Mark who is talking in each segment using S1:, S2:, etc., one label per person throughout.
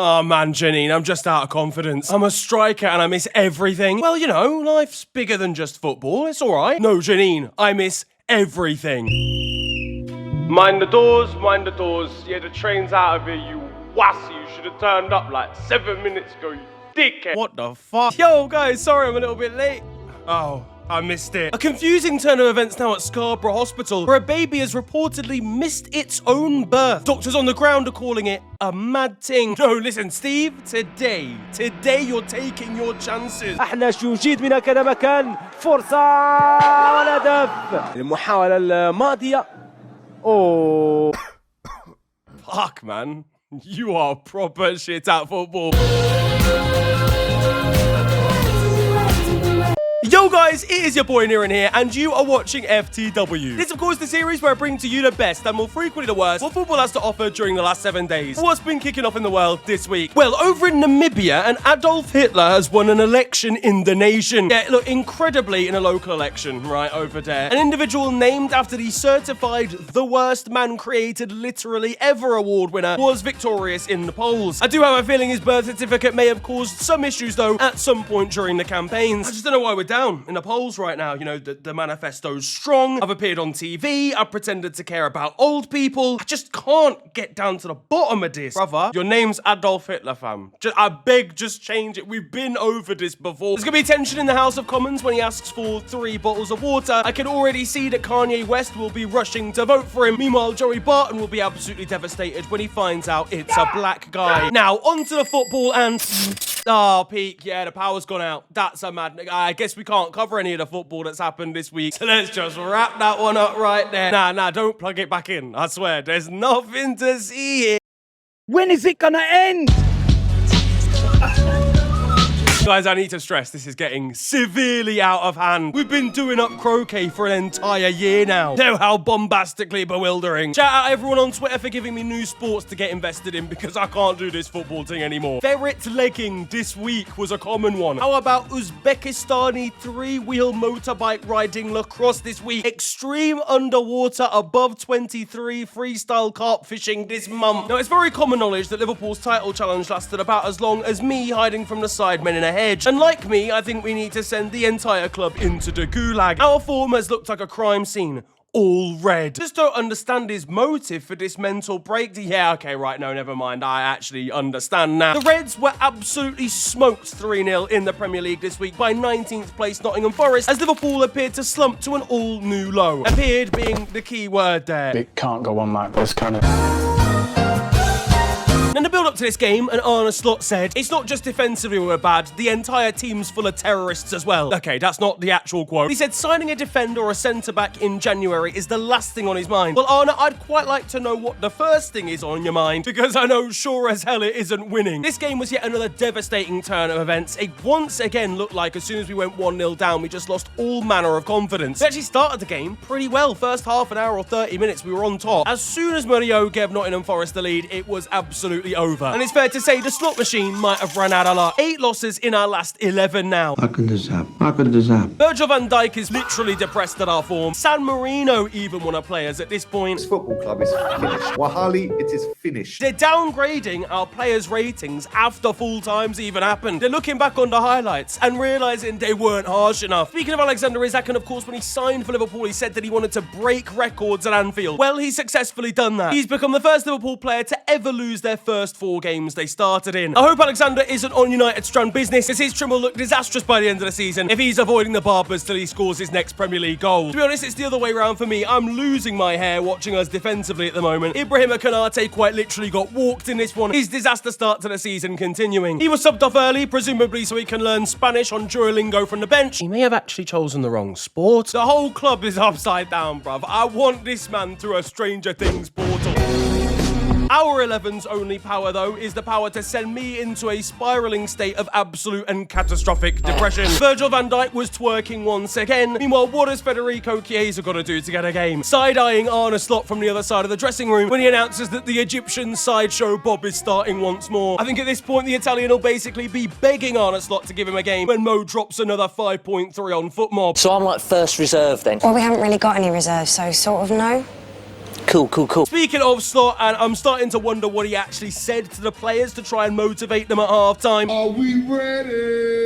S1: Oh man, Janine, I'm just out of confidence. I'm a striker and I miss everything. Well, you know, life's bigger than just football. It's alright. No, Janine, I miss everything. Mind the doors, mind the doors. Yeah, the train's out of here, you wassy. You should have turned up like 7 minutes ago, you dickhead. What the fuck? Yo, guys, sorry I'm a little bit late. Oh, I missed it. A confusing turn of events now at Scarborough Hospital, where a baby has reportedly missed its own birth. Doctors on the ground are calling it a mad ting. No, listen, Steve, today you're taking your chances.
S2: أحلى يجيد من كان مكان فرصة والهدف المحاولة الماضية. Oh.
S1: Fuck, man. You are proper shit at football. Yo guys, it is your boy Niran here, and you are watching FTW. This, of course, the series where I bring to you the best and more frequently the worst what football has to offer during the last 7 days. What's been kicking off in the world this week? Well, over in Namibia, an Adolf Hitler has won an election in the nation. Yeah, look, incredibly in a local election right over there. An individual named after the certified the worst man created literally ever award winner was victorious in the polls. I do have a feeling his birth certificate may have caused some issues though at some point during the campaigns. I just don't know why we're down in the polls right now. You know, the manifesto's strong. I've appeared on TV. I've pretended to care about old people. I just can't get down to the bottom of this. Brother, your name's Adolf Hitler, fam. I beg, just change it. We've been over this before. There's gonna be tension in the House of Commons when he asks for 3 bottles of water. I can already see that Kanye West will be rushing to vote for him. Meanwhile, Joey Barton will be absolutely devastated when he finds out it's a black guy. Now, onto the football and... Oh, Pete, yeah, the power's gone out. That's a mad... I guess we can't cover any of the football that's happened this week. So let's just wrap that one up right there. Nah, don't plug it back in. I swear, there's nothing to see here.
S2: When is it gonna end?
S1: Guys, I need to stress, this is getting severely out of hand. We've been doing up croquet for an entire year now. Know how bombastically bewildering. Shout out everyone on Twitter for giving me new sports to get invested in because I can't do this football thing anymore. Ferret legging this week was a common one. How about Uzbekistani 3-wheel motorbike riding lacrosse this week? Extreme underwater above 23 freestyle carp fishing this month. Now, it's very common knowledge that Liverpool's title challenge lasted about as long as me hiding from the sidemen in a hedge. And like me, I think we need to send the entire club into the gulag. Our form has looked like a crime scene. All red. Just don't understand his motive for this mental break. Yeah, okay, right, no, never mind. I actually understand now. The Reds were absolutely smoked 3-0 in the Premier League this week by 19th place Nottingham Forest as Liverpool appeared to slump to an all-new low. Appeared being the key word there.
S3: It can't go on like this, can it?
S1: In the build-up to this game, an Arne Slot said, it's not just defensively we're bad, the entire team's full of terrorists as well. Okay, that's not the actual quote. He said signing a defender or a centre-back in January is the last thing on his mind. Well, Arne, I'd quite like to know what the first thing is on your mind, because I know sure as hell it isn't winning. This game was yet another devastating turn of events. It once again looked like as soon as we went 1-0 down, we just lost all manner of confidence. We actually started the game pretty well. First half an hour or 30 minutes, we were on top. As soon as Modjo gave Nottingham Forest the lead, it was absolutely over. And it's fair to say the slot machine might have run out of luck. 8 losses in our last 11 now.
S4: How could this happen? How could this happen?
S1: Virgil van Dijk is literally depressed at our form. San Marino even won our players at this point.
S5: This football club is finished. Wahali, it is finished.
S1: They're downgrading our players' ratings after full times even happened. They're looking back on the highlights and realising they weren't harsh enough. Speaking of Alexander Isak, and of course when he signed for Liverpool, he said that he wanted to break records at Anfield. Well, he's successfully done that. He's become the first Liverpool player to ever lose their first 4 games they started in. I hope Alexander isn't on United strand business, as his trim will look disastrous by the end of the season if he's avoiding the barbers till he scores his next Premier League goal. To be honest, it's the other way around for me. I'm losing my hair watching us defensively at the moment. Ibrahima Konate quite literally got walked in this one. His disaster start to the season continuing. He was subbed off early, presumably so he can learn Spanish on Duolingo from the bench. He may have actually chosen the wrong sport. The whole club is upside down, bruv. I want this man through a Stranger Things portal. Our 11's only power, though, is the power to send me into a spiralling state of absolute and catastrophic depression. Virgil van Dijk was twerking once again. Meanwhile, what has Federico Chiesa got to do to get a game? Side-eyeing Arne Slot from the other side of the dressing room when he announces that the Egyptian sideshow Bob is starting once more. I think at this point, the Italian will basically be begging Arne Slot to give him a game when Mo drops another 5.3 on FootMob.
S6: So I'm like first reserve then?
S7: Well, we haven't really got any reserves, so sort of no.
S2: Cool.
S1: Speaking of Slot, and I'm starting to wonder what he actually said to the players to try and motivate them at halftime.
S5: Are we ready?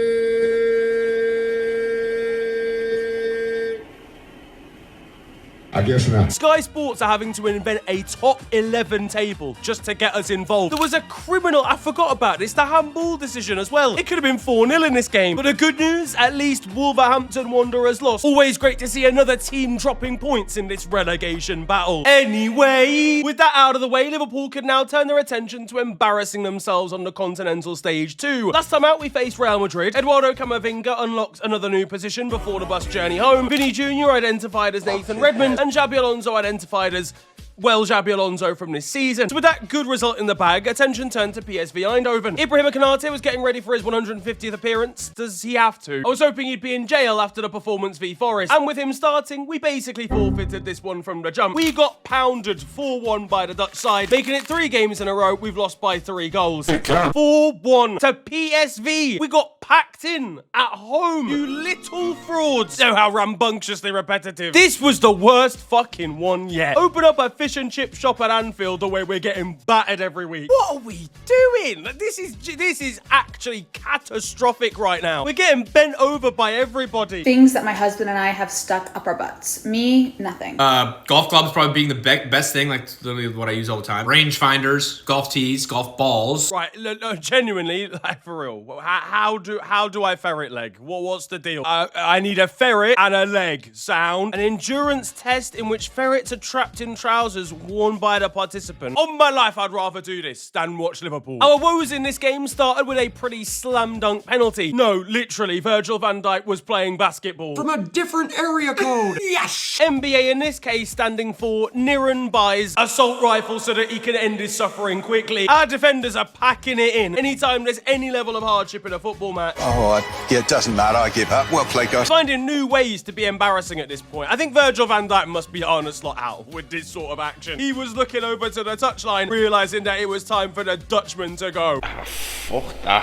S5: I guess not.
S1: Sky Sports are having to invent a top 11 table just to get us involved. There was a criminal, I forgot about this, the handball decision as well. It could have been 4-0 in this game. But the good news, at least Wolverhampton Wanderers lost. Always great to see another team dropping points in this relegation battle. Anyway, with that out of the way, Liverpool can now turn their attention to embarrassing themselves on the continental stage too. Last time out, we faced Real Madrid. Eduardo Camavinga unlocked another new position before the bus journey home. Vinny Jr. identified as Nathan Redmond, and Xabi Alonso identified as, well, Xabi Alonso from this season. So with that good result in the bag, attention turned to PSV Eindhoven. Ibrahima Konate was getting ready for his 150th appearance. Does he have to? I was hoping he'd be in jail after the performance v Forest. And with him starting, we basically forfeited this one from the jump. We got pounded 4-1 by the Dutch side, making it 3 games in a row. We've lost by 3 goals. 4-1 to PSV. We got packed in at home. You little frauds. So how rambunctiously repetitive. This was the worst fucking one yet. Open up a fish and chip shop at Anfield the way we're getting battered every week. What are we doing? This is actually catastrophic right now. We're getting bent over by everybody.
S6: Things that my husband and I have stuck up our butts. Me, nothing.
S7: Golf clubs probably being the best thing, like literally what I use all the time. Range finders, golf tees, golf balls.
S1: Right, no, genuinely, like for real. How do I ferret leg? What's the deal? I need a ferret and a leg. Sound. An endurance test in which ferrets are trapped in trousers worn by the participant. On my life, I'd rather do this than watch Liverpool. Our woes in this game started with a pretty slam dunk penalty. No, literally, Virgil van Dijk was playing basketball.
S7: From a different area code. Yes!
S1: NBA in this case standing for Niran buys assault rifle so that he can end his suffering quickly. Our defenders are packing it in. Anytime there's any level of hardship in a football match.
S8: Yeah, it doesn't matter. I give up. Well played, guys.
S1: Finding new ways to be embarrassing at this point. I think Virgil van Dijk must be Arne Slot out with this sort of action. He was looking over to the touchline, realising that it was time for the Dutchman to go.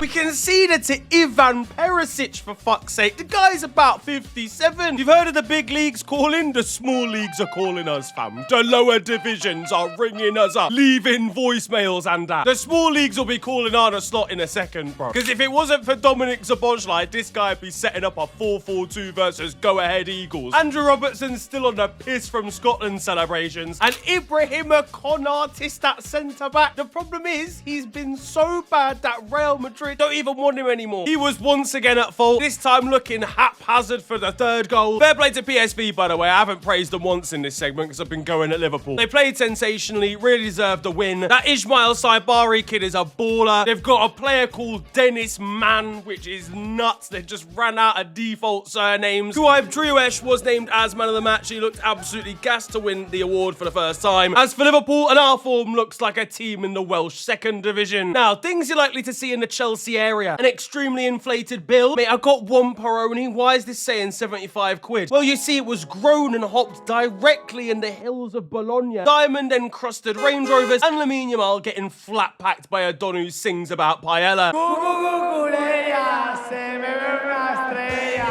S1: We conceded to Ivan Perisic, for fuck's sake. The guy's about 57. You've heard of the big leagues calling? The small leagues are calling us, fam. The lower divisions are ringing us up, leaving voicemails and that. The small leagues will be calling Arne Slot in a second, bro. Because if it wasn't for Dominic Szoboszlai, this guy would be setting up a 4-4-2 versus go-ahead Eagles. Andrew Robertson's still on the piss from Scotland celebrations, and Ibrahima Konate is that centre-back. The problem is, he's been so bad that Real Madrid don't even want him anymore. He was once again at fault, this time looking haphazard for the 3rd goal. Fair play to PSV, by the way. I haven't praised them once in this segment because I've been going at Liverpool. They played sensationally, really deserved the win. That Ismail Saibari kid is a baller. They've got a player called Dennis Mann, which is nuts. They just ran out of default surnames. Kuaib Triuesh was named as man of the match. He looked absolutely gassed to win the award for the first time. As for Liverpool, and our form looks like a team in the Welsh 2nd division. Now, things you're likely to see in the Chelsea area. An extremely inflated bill. Mate, I got 1 Peroni. Why is this saying 75 quid? Well, you see, it was grown and hopped directly in the hills of Bologna. Diamond-encrusted Range Rovers, and Lamine Yamal getting flat-packed by a Don who sings about paella.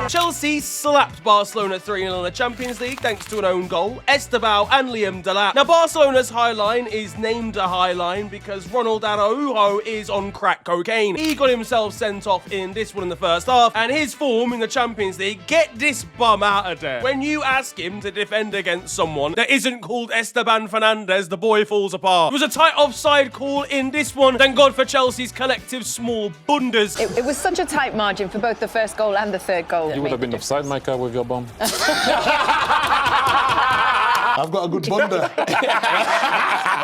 S1: Chelsea slapped Barcelona 3-0 in the Champions League thanks to an own goal, Estevao and Liam Delap. Now, Barcelona's high line is named a high line because Ronald Araujo is on crack cocaine. He got himself sent off in this one in the first half, and his form in the Champions League, get this bum out of there. When you ask him to defend against someone that isn't called Esteban Fernandez, the boy falls apart. It was a tight offside call in this one. Thank God for Chelsea's collective small bunders.
S9: It was such a tight margin for both the first goal and the 3rd goal.
S3: You would have been offside, Micah, with your bum.
S5: I've got a good bunda.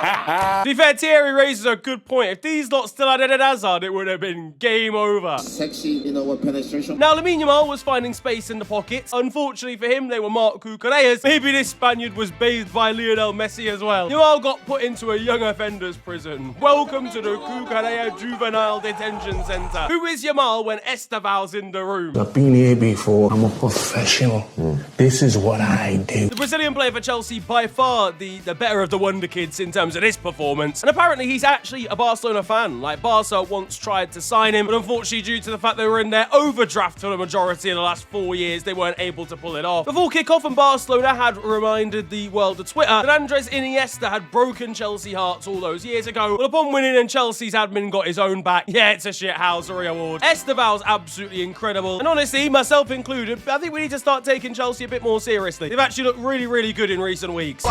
S1: To be fair, Thierry raises a good point. If these lot still had Eden Hazard, it would have been game over.
S4: Sexy, penetration.
S1: Now, Lamine Yamal was finding space in the pockets. Unfortunately for him, they were Marc Cucurella's. Maybe this Spaniard was bathed by Lionel Messi as well. Yamal got put into a young offenders prison. Welcome to the Cucurella Juvenile Detention Centre. Who is Yamal when Estevao's in the room?
S10: I've been here before. I'm a professional. This is what I do.
S1: The Brazilian player for Chelsea by far the better of the Wonder Kids in terms of this performance. And apparently he's actually a Barcelona fan. Like, Barca once tried to sign him, but unfortunately due to the fact they were in their overdraft for the majority of the last 4 years, they weren't able to pull it off. Before kickoff, and Barcelona had reminded the world of Twitter that Andres Iniesta had broken Chelsea hearts all those years ago. But upon winning and Chelsea's admin got his own back, yeah, it's a shithousery award. Estevao's absolutely incredible. And honestly, myself included, I think we need to start taking Chelsea a bit more seriously. They've actually looked really, really good in recent weeks.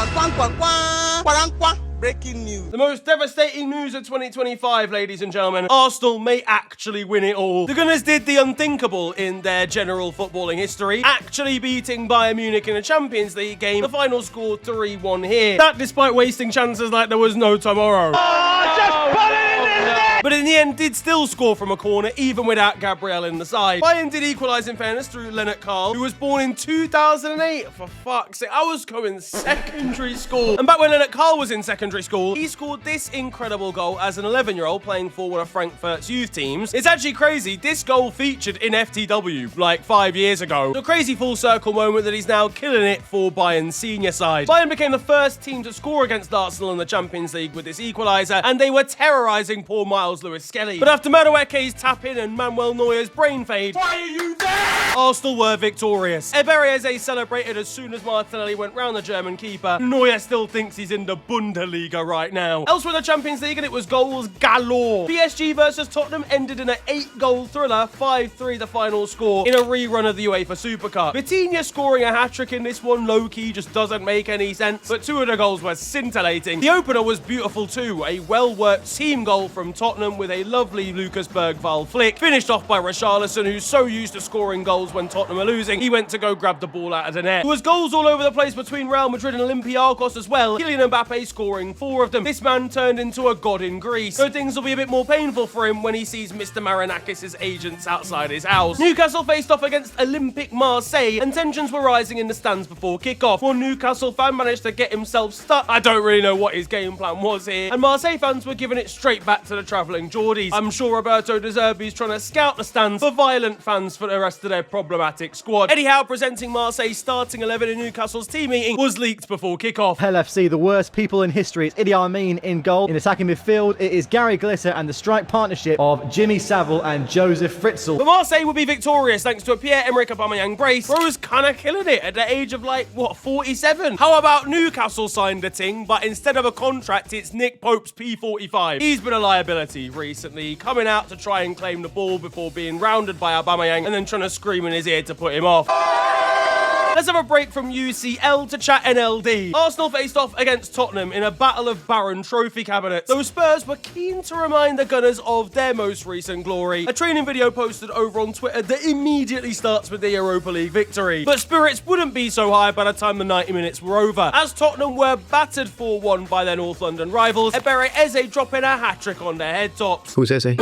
S10: Breaking news.
S1: The most devastating news of 2025, ladies and gentlemen. Arsenal may actually win it all. The Gunners did the unthinkable in their general footballing history, actually beating Bayern Munich in a Champions League game. The final score 3-1 here. That despite wasting chances like there was no tomorrow.
S2: Oh, just put it in his net!
S1: But in the end, did still score from a corner, even without Gabriel in the side. Bayern did equalise in fairness through Lennart Karl, who was born in 2008. For fuck's sake, I was going secondary school. And back when Lennart Karl was in secondary school, he scored this incredible goal as an 11-year-old playing for one of Frankfurt's youth teams. It's actually crazy. This goal featured in FTW like 5 years ago. A crazy full circle moment that he's now killing it for Bayern's senior side. Bayern became the first team to score against Arsenal in the Champions League with this equaliser, and they were terrorising poor Miles Lewis-Skelly. But after Madueke's tap-in and Manuel Neuer's brain fade, why are you there? Arsenal were victorious. Eze celebrated as soon as Martinelli went round the German keeper. Neuer still thinks he's in the Bundesliga right now. Elsewhere in the Champions League, and it was goals galore. PSG versus Tottenham ended in an 8-goal thriller, 5-3 the final score, in a rerun of the UEFA Super Cup. Vitinha scoring a hat-trick in this one, low-key, just doesn't make any sense, but 2 of the goals were scintillating. The opener was beautiful too, a well-worked team goal from Tottenham with a lovely Lucas Bergvall flick, finished off by Richarlison, who's so used to scoring goals when Tottenham are losing, he went to go grab the ball out of the net. There was goals all over the place between Real Madrid and Olympiacos as well, Kylian Mbappe scoring 4 of them. This man turned into a god in Greece, so things will be a bit more painful for him when he sees Mr. Marinakis' agents outside his house. Newcastle faced off against Olympique Marseille, and tensions were rising in the stands before kickoff. One Newcastle fan managed to get himself stuck. I don't really know what his game plan was here, and Marseille fans were giving it straight back to the travelling Geordies. I'm sure Roberto De Zerbi's trying to scout the stands for violent fans for the rest of their problematic squad. Eddie Howe presenting Marseille's starting 11 in Newcastle's team meeting was leaked before kickoff.
S11: LFC, the worst people in history. It's Idi Amin in goal. In attacking midfield, it is Gary Glisser and the strike partnership of Jimmy Savile and Joseph Fritzl.
S1: But Marseille will be victorious thanks to a Pierre-Emerick Aubameyang brace. Bro's kind of killing it at the age of like, what, 47? How about Newcastle signed a ting, but instead of a contract, it's Nick Pope's P45. He's been a liability recently, coming out to try and claim the ball before being rounded by Aubameyang and then trying to scream in his ear to put him off. Let's have a break from UCL to chat NLD. Arsenal faced off against Tottenham in a battle of Baron Trophy cabinets. Those Spurs were keen to remind the Gunners of their most recent glory. A training video posted over on Twitter that immediately starts with the Europa League victory. But spirits wouldn't be so high by the time the 90 minutes were over, as Tottenham were battered 4-1 by their North London rivals, Ebere Eze dropping a hat-trick on their head tops.
S11: Who's Eze?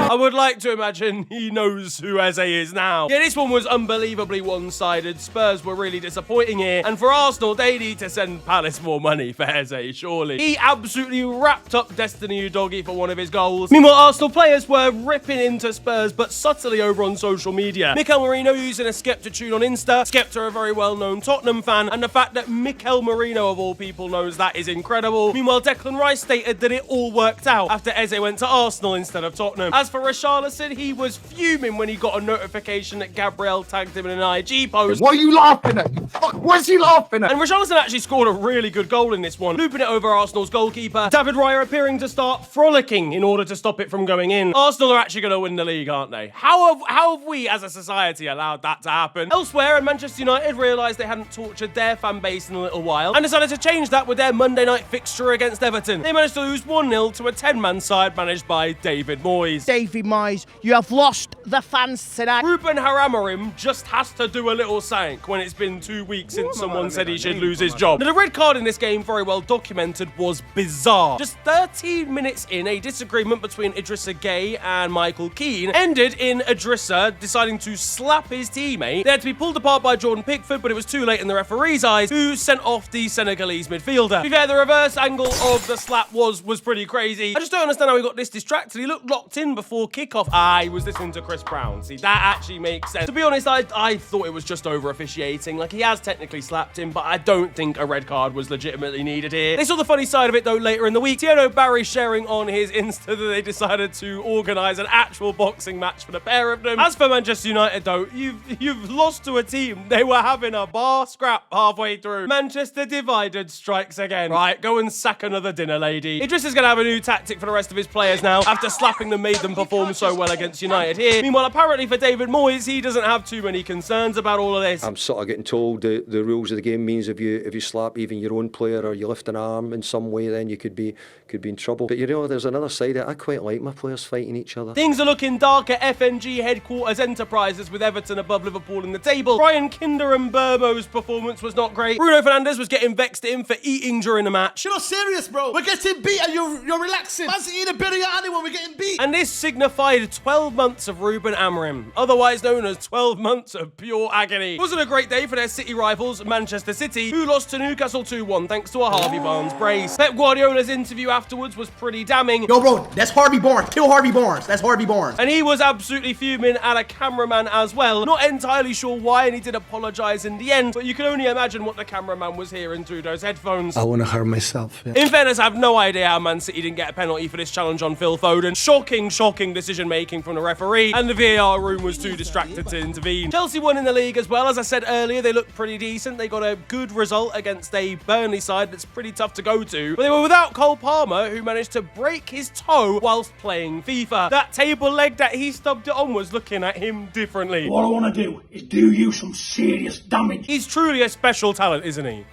S1: I would like to imagine he knows who Eze is now. Yeah, this one was unbelievably one-sided. Spurs were really disappointing here, and for Arsenal, they need to send Palace more money for Eze, surely. He absolutely wrapped up Destiny Udogie for one of his goals. Meanwhile, Arsenal players were ripping into Spurs, but subtly over on social media. Mikel Merino using a Skepta tune on Insta, Skepta a very well-known Tottenham fan, and the fact that Mikel Merino, of all people, knows that is incredible. Meanwhile, Declan Rice stated that it all worked out after Eze went to Arsenal instead of Tottenham. As for Richarlison, he was fuming when he got a notification that Gabriel tagged him in an IG post.
S5: What are you laughing at? What's he laughing at?
S1: And Richarlison actually scored a really good goal in this one, looping it over Arsenal's goalkeeper. David Raya appearing to start frolicking in order to stop it from going in. Arsenal are actually going to win the league, aren't they? How have we as a society allowed that to happen? Elsewhere, and Manchester United realised they hadn't tortured their fan base in a little while and decided to change that with their Monday night fixture against Everton. They managed to lose 1-0 to a 10-man side managed by David Moyes.
S2: David Moyes, you have lost the fans tonight.
S1: Ruben Haramorim just has to do a little sank when it's been 2 weeks since someone said he should lose his job. Now, the red card in this game, very well documented, was bizarre. Just 13 minutes in, a disagreement between Idrissa Gueye and Michael Keane ended in Idrissa deciding to slap his teammate. They had to be pulled apart by Jordan Pickford, but it was too late in the referee's eyes, who sent off the Senegalese midfielder. To be fair, the reverse angle of the slap was pretty crazy. I just don't understand how he got this distracted. He looked locked in before kickoff. He was listening to Chris Brown. See, that actually makes sense. To be honest, I thought it was just over officiating. Like, he has technically slapped him, but I don't think a red card was legitimately needed here. They saw the funny side of it, though, later in the week. Tieno Barry sharing on his Insta that they decided to organise an actual boxing match for the pair of them. As for Manchester United, though, you've lost to a team. They were having a bar scrap halfway through. Manchester divided strikes again. Right, go and sack another dinner lady. Idrissa's going to have a new tactic for the rest of his players now, after slapping them made them perform so well against United here. Meanwhile, apparently for David Moyes, he doesn't have too many concerns about all of this.
S10: I'm sort of getting told the rules of the game means if you slap even your own player or you lift an arm in some way, then you could be in trouble. But you know, there's another side of it. I quite like my players fighting each other.
S1: Things are looking dark at FNG headquarters Enterprises with Everton above Liverpool in the table. Brian Kinder and Burmo's performance was not great. Bruno Fernandes was getting vexed at him for eating during the match.
S2: You're not serious, bro. We're getting beat and you're relaxing. Man's eating a biryani when we're getting beat.
S1: And this signified 12 months of Ruben Amorim, otherwise known as 12 months of pure agony. It wasn't a great day for their City rivals, Manchester City, who lost to Newcastle 2-1 thanks to a Harvey Barnes brace. Pep Guardiola's interview afterwards was pretty damning.
S2: Yo, bro, that's Harvey Barnes. Kill Harvey Barnes. That's Harvey Barnes.
S1: And he was absolutely fuming at a cameraman as well. Not entirely sure why, and he did apologise in the end, but you can only imagine what the cameraman was hearing through those headphones.
S5: I want to hurt myself. Yeah.
S1: In fairness, I have no idea how Man City didn't get a penalty for this challenge on Phil Foden. Shocking decision-making from the referee, and the VAR room was too distracted to intervene. Chelsea won in the league as well. As I said earlier, they looked pretty decent. They got a good result against a Burnley side that's pretty tough to go to. But they were without Cole Palmer, who managed to break his toe whilst playing FIFA. That table leg that he stubbed it on was looking at him differently.
S12: What I want to do is do you some serious damage.
S1: He's truly a special talent, isn't he?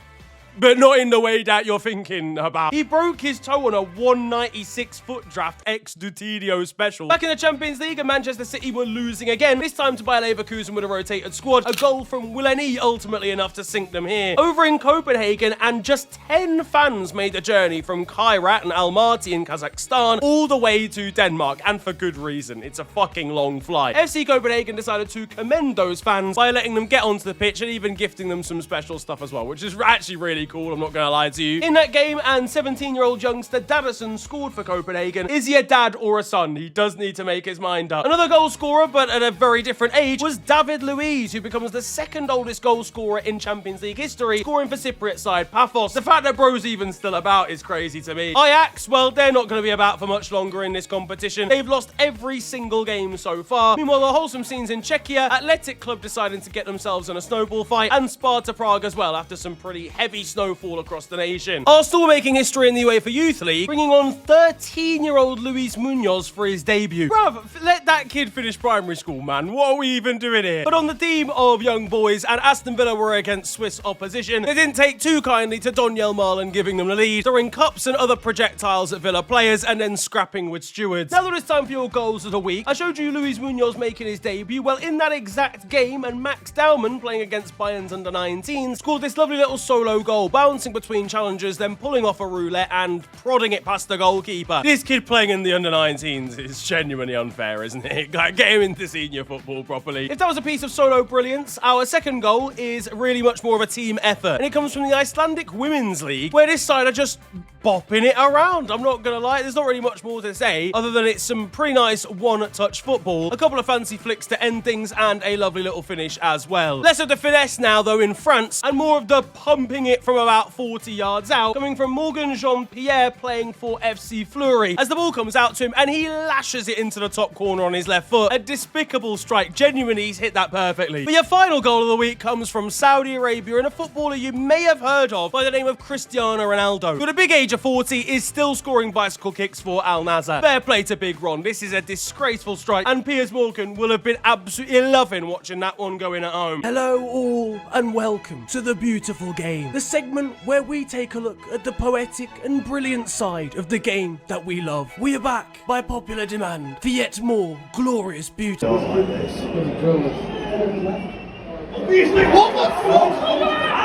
S1: But not in the way that you're thinking about. He broke his toe on a 196-foot draft ex-Dutilio special. Back in the Champions League, and Manchester City were losing again, this time to Bayer Leverkusen with a rotated squad. A goal from Willeni ultimately enough to sink them here. Over in Copenhagen, and just 10 fans made the journey from Kairat and Almaty in Kazakhstan all the way to Denmark, and for good reason. It's a fucking long flight. FC Copenhagen decided to commend those fans by letting them get onto the pitch and even gifting them some special stuff as well, which is actually really cool, I'm not gonna lie to you. In that game, and 17-year-old youngster Daddison scored for Copenhagen. Is he a dad or a son? He does need to make his mind up. Another goal scorer, but at a very different age, was David Luiz, who becomes the second oldest goal scorer in Champions League history, scoring for Cypriot side Paphos. The fact that bro's even still about is crazy to me. Ajax, well, they're not gonna be about for much longer in this competition. They've lost every single game so far. Meanwhile, the wholesome scenes in Czechia, Athletic Club deciding to get themselves in a snowball fight, and Sparta Prague as well after some pretty heavy snowfall across the nation. Arsenal making history in the UEFA Youth League, bringing on 13-year-old Luis Munoz for his debut. Bruv, let that kid finish primary school, man. What are we even doing here? But on the theme of young boys, and Aston Villa were against Swiss opposition, they didn't take too kindly to Donyell Marlin giving them the lead, throwing cups and other projectiles at Villa players, and then scrapping with stewards. Now that it's time for your goals of the week, I showed you Luis Munoz making his debut. Well, in that exact game, and Max Dowman, playing against Bayern's under-19s, scored this lovely little solo goal, bouncing between challengers, then pulling off a roulette and prodding it past the goalkeeper. This kid playing in the under-19s is genuinely unfair, isn't it? Get him into senior football properly. If that was a piece of solo brilliance, our second goal is really much more of a team effort, and it comes from the Icelandic Women's League, where this side are just bopping it around. I'm not gonna lie, there's not really much more to say other than it's some pretty nice one-touch football, a couple of fancy flicks to end things, and a lovely little finish as well. Less of the finesse now though in France, and more of the pumping it from about 40 yards out, coming from Morgan Jean-Pierre playing for FC Fleury, as the ball comes out to him and he lashes it into the top corner on his left foot. A despicable strike. Genuinely, he's hit that perfectly. But your final goal of the week comes from Saudi Arabia, and a footballer you may have heard of by the name of Cristiano Ronaldo, who at a big age of 40 is still scoring bicycle kicks for Al Nassr. Fair play to Big Ron. This is a disgraceful strike, and Piers Morgan will have been absolutely loving watching that one going at home. Hello all, and welcome to The Beautiful Game, the segment where we take a look at the poetic and brilliant side of the game that we love. We are back by popular demand for yet more glorious beauty.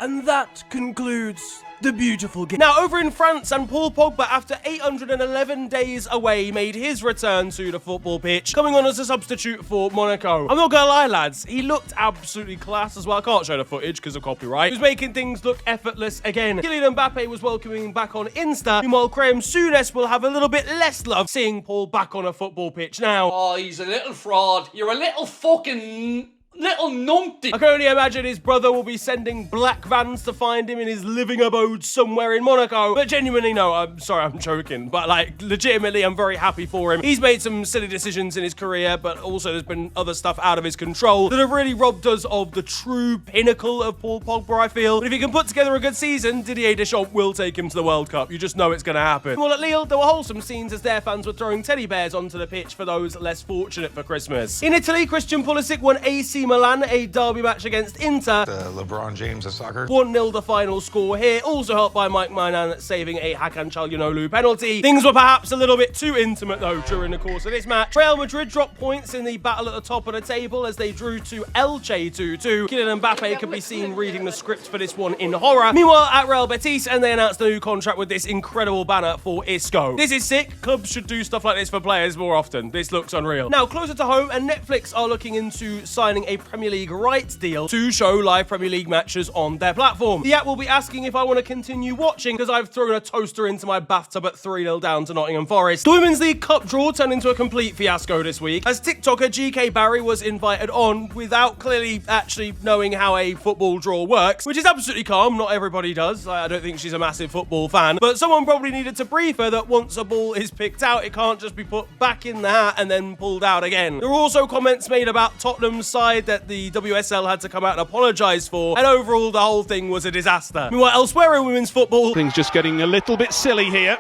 S1: And that concludes the beautiful game. Now, over in France, and Paul Pogba, after 811 days away, made his return to the football pitch, coming on as a substitute for Monaco. I'm not gonna lie, lads, he looked absolutely class as well. I can't show the footage because of copyright. He was making things look effortless again. Kylian Mbappe was welcoming back on Insta. Meanwhile, Graham Souness will have a little bit less love seeing Paul back on a football pitch now.
S13: Oh, he's a little fraud. You're a little fucking... little numpty.
S1: I can only imagine his brother will be sending black vans to find him in his living abode somewhere in Monaco. But genuinely, no, I'm sorry, I'm joking. But like, legitimately, I'm very happy for him. He's made some silly decisions in his career, but also there's been other stuff out of his control that have really robbed us of the true pinnacle of Paul Pogba, I feel. But if he can put together a good season, Didier Deschamps will take him to the World Cup. You just know it's going to happen. Well, at Lille, there were wholesome scenes as their fans were throwing teddy bears onto the pitch for those less fortunate for Christmas. In Italy, Christian Pulisic won AC Milan a derby match against Inter.
S8: LeBron James of soccer.
S1: 1-0 the final score here, also helped by Mike Mainan saving a Hakan Çalhanoğlu penalty. Things were perhaps a little bit too intimate though during the course of this match. Real Madrid dropped points in the battle at the top of the table as they drew to Elche 2-2. Kylian Mbappe could be seen reading the script for this one in horror. Meanwhile, at Real Betis, and they announced a new contract with this incredible banner for Isco. This is sick. Clubs should do stuff like this for players more often. This looks unreal. Now, closer to home, and Netflix are looking into signing a Premier League rights deal to show live Premier League matches on their platform. The app will be asking if I want to continue watching because I've thrown a toaster into my bathtub at 3-0 down to Nottingham Forest. The Women's League Cup draw turned into a complete fiasco this week as TikToker GK Barry was invited on without clearly actually knowing how a football draw works, which is absolutely calm. Not everybody does. I don't think she's a massive football fan, but someone probably needed to brief her that once a ball is picked out, it can't just be put back in the hat and then pulled out again. There were also comments made about Tottenham's side that the WSL had to come out and apologise for, and overall the whole thing was a disaster. Meanwhile, elsewhere in women's football,
S14: things just getting a little bit silly here.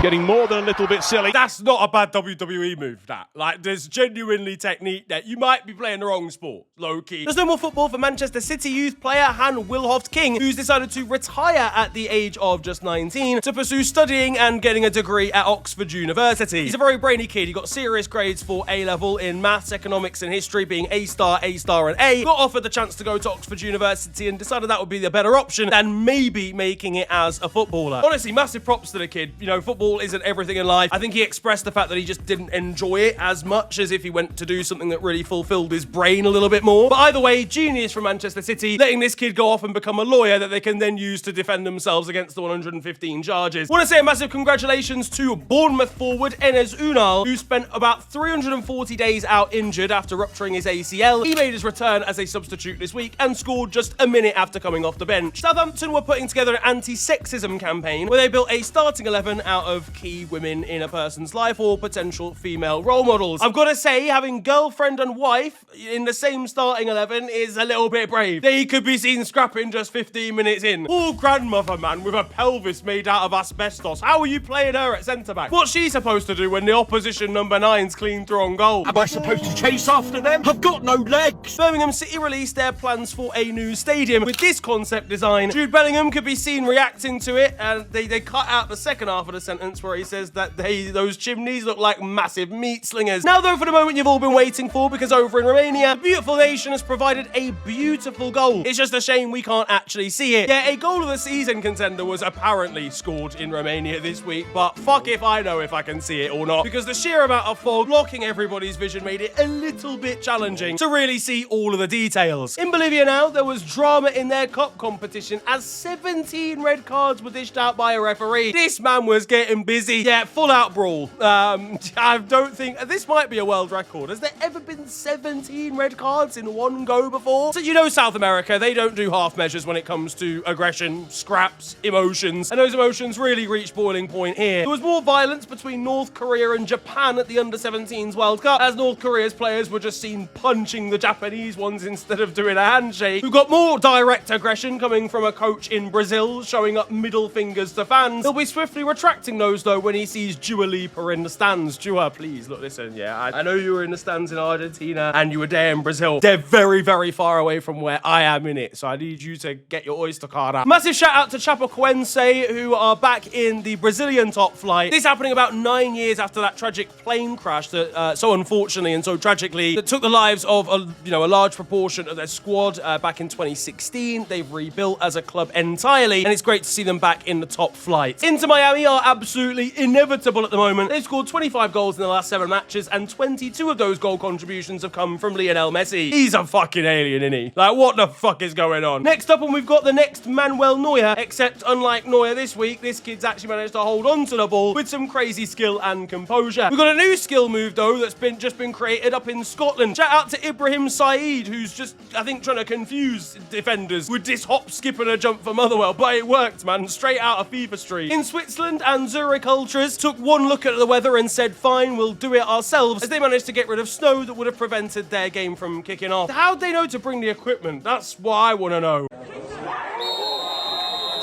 S14: Getting more than a little bit silly.
S1: That's not a bad WWE move, that. Like, there's genuinely technique that you might be playing the wrong sport, low-key. There's no more football for Manchester City youth player Han Wilhoft-King, who's decided to retire at the age of just 19 to pursue studying and getting a degree at Oxford University. He's a very brainy kid. He got serious grades for A-level in maths, economics, and history, being A-star, A-star, and A. Got offered the chance to go to Oxford University and decided that would be the better option than maybe making it as a footballer. Honestly, massive props to the kid. You know, football isn't everything in life. I think he expressed the fact that he just didn't enjoy it as much as if he went to do something that really fulfilled his brain a little bit more. But either way, genius from Manchester City, letting this kid go off and become a lawyer that they can then use to defend themselves against the 115 charges. I want to say a massive congratulations to Bournemouth forward Enes Ünal, who spent about 340 days out injured after rupturing his ACL. He made his return as a substitute this week and scored just a minute after coming off the bench. Southampton were putting together an anti-sexism campaign where they built a starting 11 out of key women in a person's life or potential female role models. I've got to say, having girlfriend and wife in the same starting 11 is a little bit brave. They could be seen scrapping just 15 minutes in. Poor grandmother, man, with a pelvis made out of asbestos. How are you playing her at centre-back? What's she supposed to do when the opposition number 9's clean through on goal?
S12: Am I supposed to chase after them? I've got no legs.
S1: Birmingham City released their plans for a new stadium. With this concept design, Jude Bellingham could be seen reacting to it, and they cut out the second half of the sentence where he says that those chimneys look like massive meat slingers. Now though, for the moment you've all been waiting for, because over in Romania, the beautiful nation has provided a beautiful goal. It's just a shame we can't actually see it. Yeah, a goal of the season contender was apparently scored in Romania this week, but fuck if I know if I can see it or not, because the sheer amount of fog blocking everybody's vision made it a little bit challenging to really see all of the details. In Bolivia now, there was drama in their cup competition as 17 red cards were dished out by a referee. This man was getting busy. Yeah, full out brawl. I don't think this might be a world record. Has there ever been 17 red cards in one go before? So you know South America, they don't do half measures when it comes to aggression, scraps, emotions, and those emotions really reached boiling point here. There was more violence between North Korea and Japan at the Under-17s World Cup, as North Korea's players were just seen punching the Japanese ones instead of doing a handshake. We've got more direct aggression coming from a coach in Brazil, showing up middle fingers to fans. He'll be swiftly retracting those goes, though, when he sees Dua Lipa in the stands. Dua, please, look, listen, yeah, I know you were in the stands in Argentina and you were there in Brazil. They're very, very far away from where I am in it, so I need you to get your Oyster card out. Massive shout out to Chapecoense, who are back in the Brazilian top flight. This happening about 9 years after that tragic plane crash that so unfortunately and so tragically that took the lives of a large proportion of their squad back in 2016. They've rebuilt as a club entirely, and it's great to see them back in the top flight. Inter Miami are absolutely inevitable at the moment. They've scored 25 goals in the last 7 matches, and 22 of those goal contributions have come from Lionel Messi. He's a fucking alien, isn't he? Like, what the fuck is going on? Next up, and we've got the next Manuel Neuer, except unlike Neuer this week, this kid's actually managed to hold on to the ball with some crazy skill and composure. We've got a new skill move, though, that's just been created up in Scotland. Shout out to Ibrahim Saeed, who's just, I think, trying to confuse defenders with this hop, skip, and a jump for Motherwell, but it worked, man. Straight out of FIFA Street. In Switzerland, and Zurich Ultras took one look at the weather and said, fine, we'll do it ourselves, as they managed to get rid of snow that would have prevented their game from kicking off. How'd they know to bring the equipment? That's what I want to know.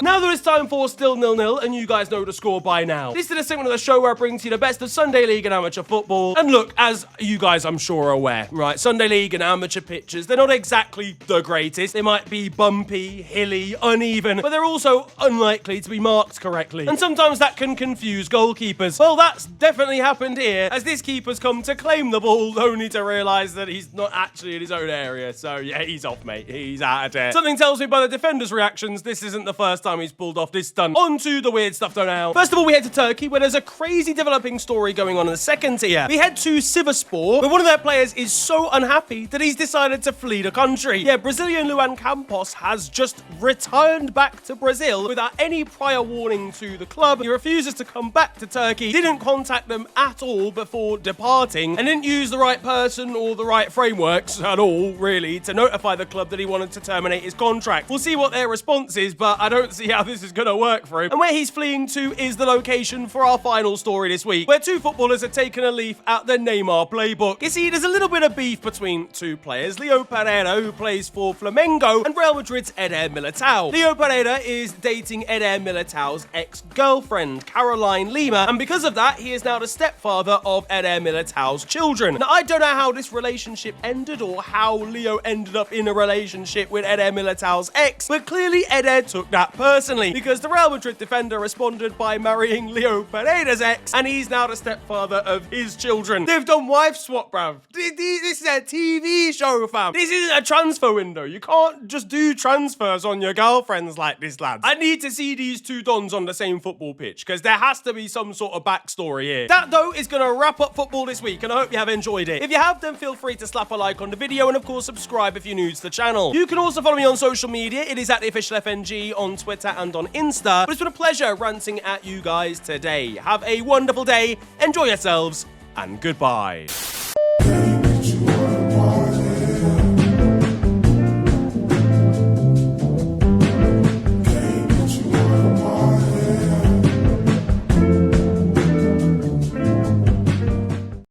S1: Now that it's time for Still 0-0, and you guys know the score by now. This is a segment of the show where I bring to you the best of Sunday League and amateur football. And look, as you guys I'm sure are aware, right, Sunday League and amateur pitches, they're not exactly the greatest. They might be bumpy, hilly, uneven, but they're also unlikely to be marked correctly. And sometimes that can confuse goalkeepers. Well, that's definitely happened here, as this keeper's come to claim the ball, only to realise that he's not actually in his own area. So yeah, he's off, mate. He's out of there. Something tells me by the defender's reactions, this isn't the first time he's pulled off this stunt. On to the weird stuff though now. First of all, we head to Turkey, where there's a crazy developing story going on in the second tier. We head to Sivasspor, where one of their players is so unhappy that he's decided to flee the country. Yeah, Brazilian Luan Campos has just returned back to Brazil without any prior warning to the club. He refuses to come back to Turkey, didn't contact them at all before departing, and didn't use the right person or the right frameworks at all, really, to notify the club that he wanted to terminate his contract. We'll see what their response is, but I don't see how this is going to work for him. And where he's fleeing to is the location for our final story this week, where 2 footballers have taken a leaf out the Neymar playbook. You see, there's a little bit of beef between 2 players, Leo Pereira, who plays for Flamengo, and Real Madrid's Eder Militao. Leo Pereira is dating Eder Militao's ex-girlfriend, Caroline Lima, and because of that, he is now the stepfather of Eder Militao's children. Now, I don't know how this relationship ended or how Leo ended up in a relationship with Eder Militao's ex, but clearly Eder took that personally, because the Real Madrid defender responded by marrying Leo Pereira's ex, and he's now the stepfather of his children. They've done wife swap, bruv. This is a TV show, fam. This isn't a transfer window. You can't just do transfers on your girlfriends like this, lads. I need to see these 2 dons on the same football pitch, because there has to be some sort of backstory here. That, though, is going to wrap up football this week, and I hope you have enjoyed it. If you have, then feel free to slap a like on the video, and of course, subscribe if you're new to the channel. You can also follow me on social media. It is at the official FNG on Twitter and on Insta. But it's been a pleasure ranting at you guys today. Have a wonderful day, enjoy yourselves, and goodbye.